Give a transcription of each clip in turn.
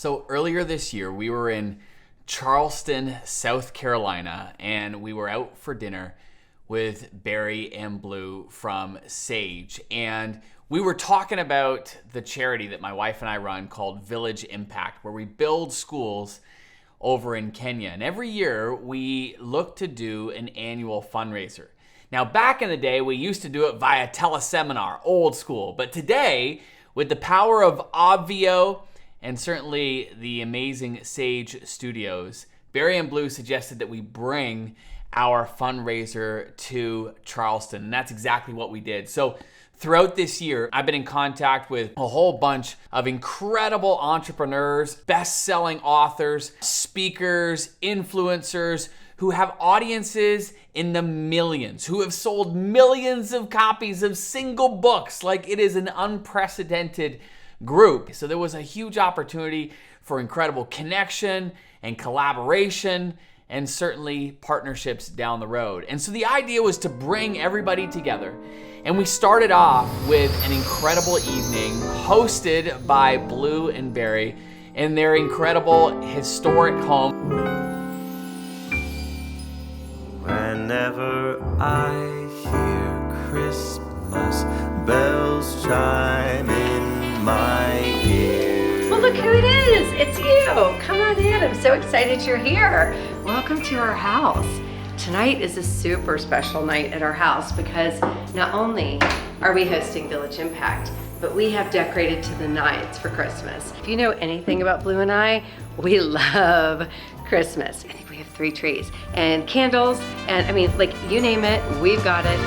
So earlier this year, we were in Charleston, South Carolina, and we were out for dinner with Barry and Blue from Sage. And we were talking about the charity that my wife and I run called Village Impact, where we build schools over in Kenya. And every year, we look to do an annual fundraiser. Now, back in the day, we used to do it via teleseminar, old school. But today, with the power of Obvio and certainly the amazing Sage Studios, Barry and Blue suggested that we bring our fundraiser to Charleston, and that's exactly what we did. So throughout this year, I've been in contact with a whole bunch of incredible entrepreneurs, best-selling authors, speakers, influencers who have audiences in the millions, who have sold millions of copies of single books. Like, it is an unprecedented group. So there was a huge opportunity for incredible connection and collaboration and certainly partnerships down the road. And so the idea was to bring everybody together. And we started off with an incredible evening hosted by Blue and Barry in their incredible historic home. Whenever I hear Christmas bells chime in my ear. Well, look who it is. It's you. Come on in. I'm so excited you're here. Welcome to our house. Tonight is a super special night at our house because not only are we hosting Village Impact, but we have decorated to the nines for Christmas. If you know anything about Blue and I, we love Christmas. I think we have 3 trees and candles, and I mean, like, you name it, we've got it.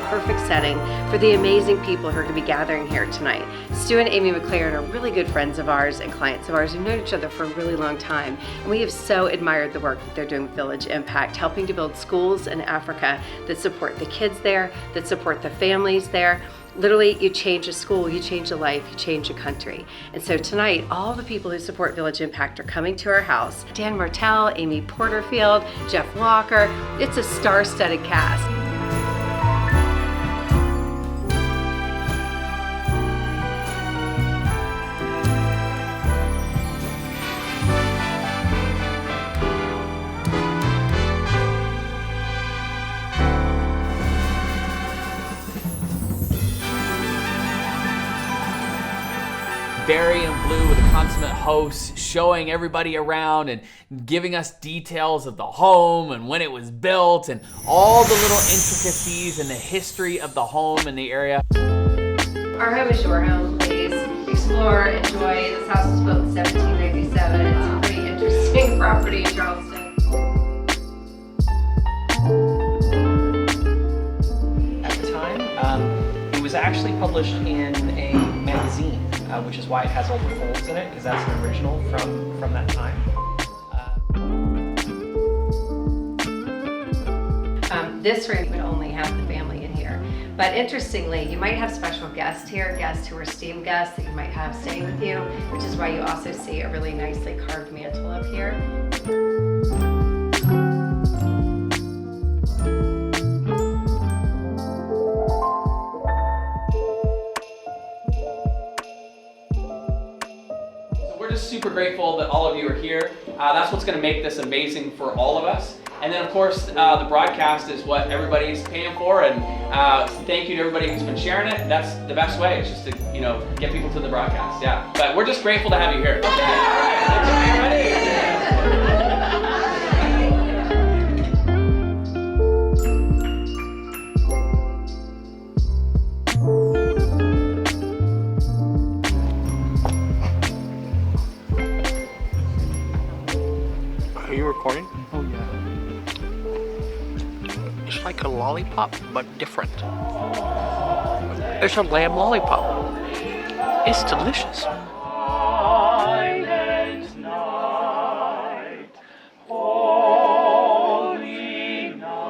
Perfect setting for the amazing people who are going to be gathering here tonight. Stu and Amy McLaren are really good friends of ours and clients of ours who've known each other for a really long time. And we have so admired the work that they're doing with Village Impact, helping to build schools in Africa that support the kids there, that support the families there. Literally, you change a school, you change a life, you change a country. And so tonight, all the people who support Village Impact are coming to our house. Dan Martell, Amy Porterfield, Jeff Walker. It's a star-studded cast. Barry and Blue were the consummate hosts, showing everybody around and giving us details of the home and when it was built and all the little intricacies and the history of the home in the area. Our home is your home. Please explore, enjoy. This house was built in 1797. It's a pretty interesting property in Charleston. At the time, it was actually published in a magazine. Which is why it has all the folds in it, because that's an original from that time. This room would only have the family in here. But interestingly, you might have special guests here, guests who are esteemed guests that you might have staying with you, which is why you also see a really nicely carved mantle up here. Super grateful that all of you are here. That's what's going to make this amazing for all of us. And then, of course, the broadcast is what everybody's paying for. And thank you to everybody who's been sharing it. That's the best way. It's just to, get people to the broadcast. Yeah. But we're just grateful to have you here. Okay. All right. Are you recording? Oh yeah. It's like a lollipop, but different. It's a lamb lollipop. It's delicious. Silent night, holy night.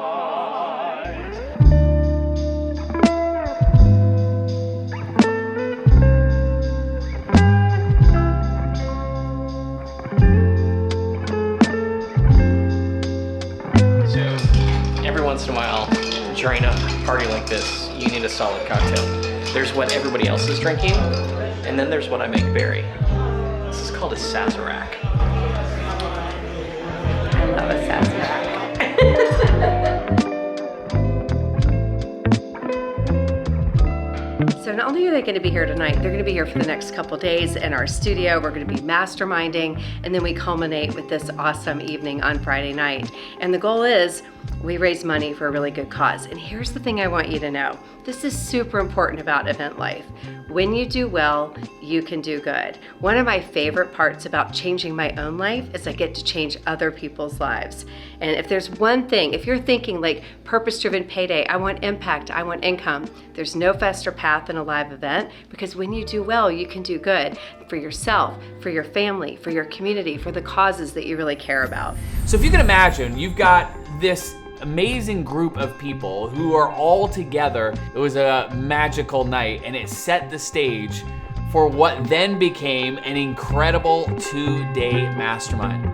once in a while, during a party like this, you need a solid cocktail. There's what everybody else is drinking, and then there's what I make Barry. This is called a Sazerac. I love a Sazerac. So not only are they going to be here tonight, they're going to be here for the next couple days in our studio. We're going to be masterminding, and then we culminate with this awesome evening on Friday night. And the goal is we raise money for a really good cause. And here's the thing I want you to know. This is super important about event life. When you do well, you can do good. One of my favorite parts about changing my own life is I get to change other people's lives. And if there's one thing, if you're thinking like purpose-driven payday, I want impact, I want income, there's no faster path than a live event, because when you do well, you can do good for yourself, for your family, for your community, for the causes that you really care about. So if you can imagine, you've got this amazing group of people who are all together. It was a magical night, and it set the stage for what then became an incredible 2-day mastermind.